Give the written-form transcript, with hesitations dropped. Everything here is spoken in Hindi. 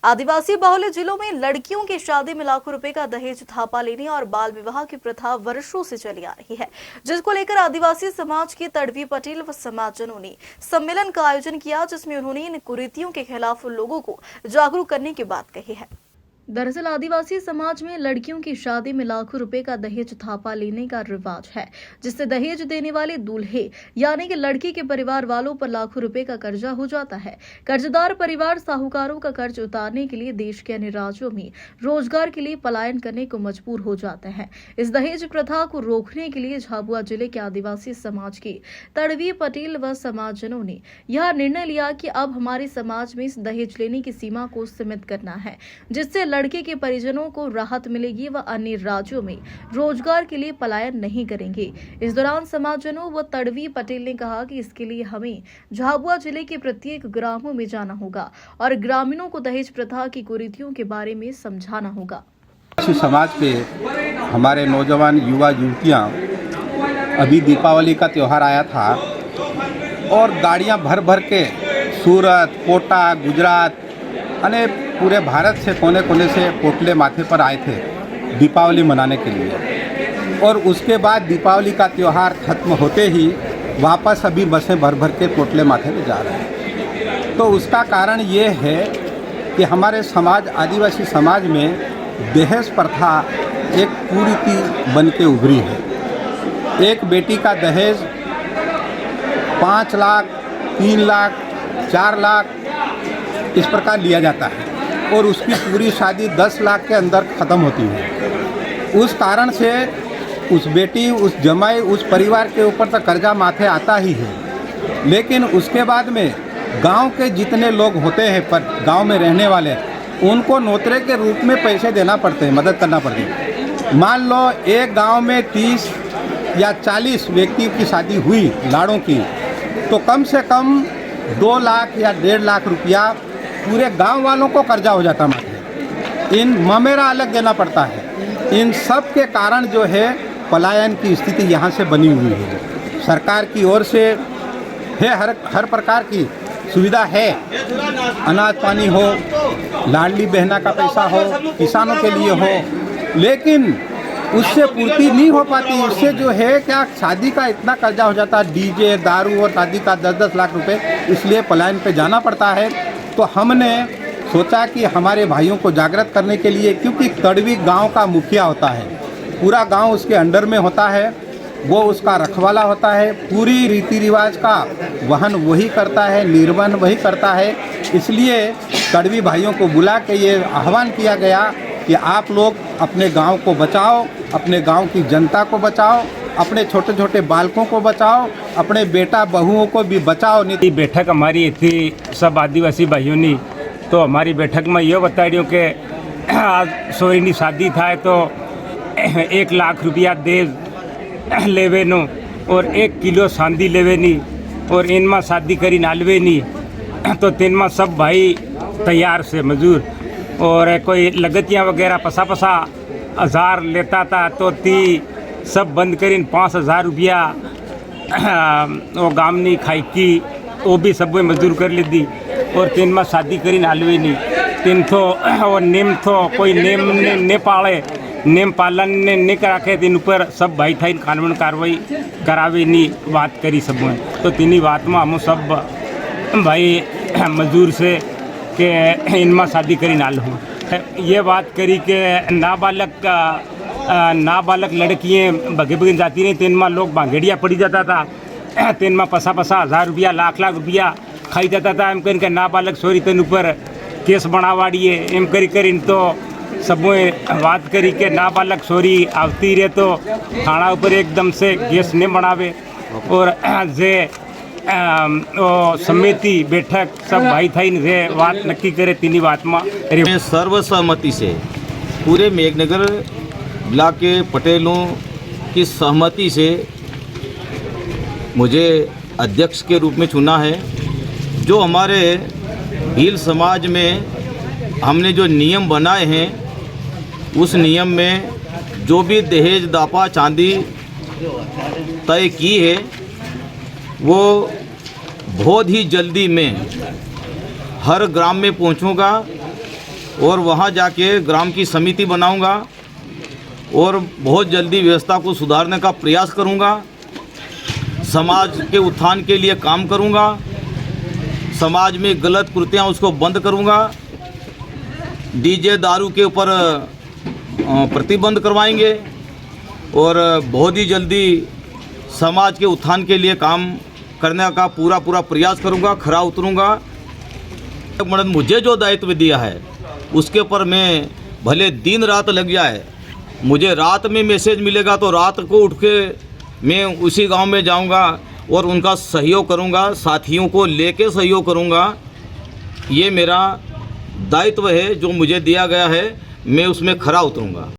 आदिवासी बहुल्य जिलों में लड़कियों की शादी में लाखों रुपए का दहेज थापा लेने और बाल विवाह की प्रथा वर्षों से चली आ रही है, जिसको लेकर आदिवासी समाज के तड़वी पटेल व समाजजनों ने सम्मेलन का आयोजन किया, जिसमें उन्होंने इन कुरीतियों के खिलाफ लोगों को जागरूक करने की बात कही है। दरअसल आदिवासी समाज में लड़कियों की शादी में लाखों रुपए का दहेज थापा लेने का रिवाज है, जिससे दहेज देने वाले दूल्हे यानी कि लड़की के परिवार वालों पर लाखों रुपए का कर्जा हो जाता है। कर्जदार परिवार साहूकारों का कर्ज उतारने के लिए देश के अन्य राज्यों में रोजगार के लिए पलायन करने को मजबूर हो जाते हैं। इस दहेज प्रथा को रोकने के लिए झाबुआ जिले के आदिवासी समाज के तड़वी पटेल व समाजजनों ने यह निर्णय लिया कि अब हमारे समाज में इस दहेज लेने की सीमा को सीमित करना है, जिससे लड़के के परिजनों को राहत मिलेगी व अन्य राज्यों में रोजगार के लिए पलायन नहीं करेंगे। इस दौरान समाजजनों व तड़वी पटेल ने कहा कि इसके लिए हमें झाबुआ जिले के प्रत्येक ग्रामों में जाना होगा और ग्रामीणों को दहेज प्रथा की कुरीतियों के बारे में समझाना होगा। समाज के हमारे नौजवान युवा युवतियाँ, अभी दीपावली का त्यौहार आया था और गाड़ियाँ भर भर के सूरत, कोटा, गुजरात अने पूरे भारत से कोने कोने से पोटले माथे पर आए थे दीपावली मनाने के लिए। और उसके बाद दीपावली का त्यौहार खत्म होते ही वापस अभी बसें भर भर के पोटले माथे पे जा रहे हैं। तो उसका कारण ये है कि हमारे समाज, आदिवासी समाज में दहेज प्रथा एक कुरीति बन के उभरी है। एक बेटी का दहेज 5 लाख, 3 लाख, 4 लाख इस प्रकार लिया जाता है और उसकी पूरी शादी 10 लाख के अंदर ख़त्म होती है। उस कारण से उस बेटी, उस जमाई, उस परिवार के ऊपर तो कर्जा माथे आता ही है। लेकिन उसके बाद में गांव के जितने लोग होते हैं, पर गांव में रहने वाले, उनको नोतरे के रूप में पैसे देना पड़ते हैं, मदद करना पड़ती है। मान लो एक गांव में 30 या 40 व्यक्तियों की शादी हुई लाड़ों की, तो कम से कम 2 लाख या 1.5 लाख रुपया पूरे गांव वालों को कर्जा हो जाता माथे। इन ममेरा अलग देना पड़ता है। इन सब के कारण जो है पलायन की स्थिति यहाँ से बनी हुई है। सरकार की ओर से है हर प्रकार की सुविधा है, अनाज पानी हो, लाडली बहना का पैसा हो, किसानों के लिए हो, लेकिन उससे पूर्ति नहीं हो पाती। उससे जो है क्या शादी का इतना कर्जा हो जाता है, डीजे, दारू और शादी का 10-10 लाख रुपए, इसलिए पलायन पे जाना पड़ता है। तो हमने सोचा कि हमारे भाइयों को जागृत करने के लिए, क्योंकि तड़वी गांव का मुखिया होता है, पूरा गांव उसके अंडर में होता है, वो उसका रखवाला होता है, पूरी रीति रिवाज का वहन वही करता है, निर्वहन वही करता है। इसलिए तड़वी भाइयों को बुला के ये आह्वान किया गया कि आप लोग अपने गांव को बचाओ, अपने गांव की जनता को बचाओ, अपने छोटे छोटे बालकों को बचाओ, अपने बेटा बहुओं को भी बचाओ। नहीं बैठक हमारी थी सब आदिवासी भाइयों ने, तो हमारी बैठक में ये बता रही हूँ कि आज सोईनी शादी था तो 1 लाख रुपया दहेज लेवे नो और 1 किलो चांदी लेवे नी और इनमें शादी करी नालवे नी, तो तीन में सब भाई तैयार से मजूर, और कोई लगतियाँ वगैरह 50-50 हज़ार लेता था, तो ती सब बंद करीन 5,000 रुपया वो गामनी खाई की वो भी सब मजदूर कर ली दी और तीन में शादी करी नालवे नहीं। तीन तो और नेम तो कोई नेम ने पाले, नेम पालन ने नहीं कराखे, तीन ऊपर सब भाई था कानून कार्रवाई करावे नहीं बात करी सब में। तो तीन बात में हम सब भाई मजदूर से के इनमें शादी करी नाल हूँ। ये बात करी कि नाबालक लड़कियाँ भगे भगे जाती नहीं, तीन में लोग भांगेड़िया पड़ी जाता था, तीन में 50-50 हज़ार रुपया, लाख रुपया खाई जाता था। एम कर नाबालक सोरी तेन ऊपर केस बनावाड़िए एम करी तो सब बात करी के नाबालक सोरी आवती रहे तो थाना ऊपर एकदम से केस नहीं बनावे। और जे समिति बैठक सब भाई थाई रे बात नक्की करे, तीनी बात में सर्वसहमति से पूरे मेघनगर ब्लॉक के पटेलों की सहमति से मुझे अध्यक्ष के रूप में चुना है। जो हमारे भील समाज में हमने जो नियम बनाए हैं, उस नियम में जो भी दहेज दापा चांदी तय की है, वो बहुत ही जल्दी में हर ग्राम में पहुंचूंगा और वहाँ जाके ग्राम की समिति बनाऊंगा और बहुत जल्दी व्यवस्था को सुधारने का प्रयास करूंगा। समाज के उत्थान के लिए काम करूंगा। समाज में गलत कृतियाँ उसको बंद करूंगा। डीजे दारू के ऊपर प्रतिबंध करवाएंगे और बहुत ही जल्दी समाज के उत्थान के लिए काम करने का पूरा प्रयास करूंगा, खरा उतरूंगा। मुझे जो दायित्व दिया है उसके ऊपर मैं भले दिन रात लग जाए, मुझे रात में मैसेज मिलेगा तो रात को उठ के मैं उसी गांव में जाऊंगा और उनका सहयोग करूंगा, साथियों को लेके सहयोग करूंगा। ये मेरा दायित्व है जो मुझे दिया गया है, मैं उसमें खरा उतरूंगा।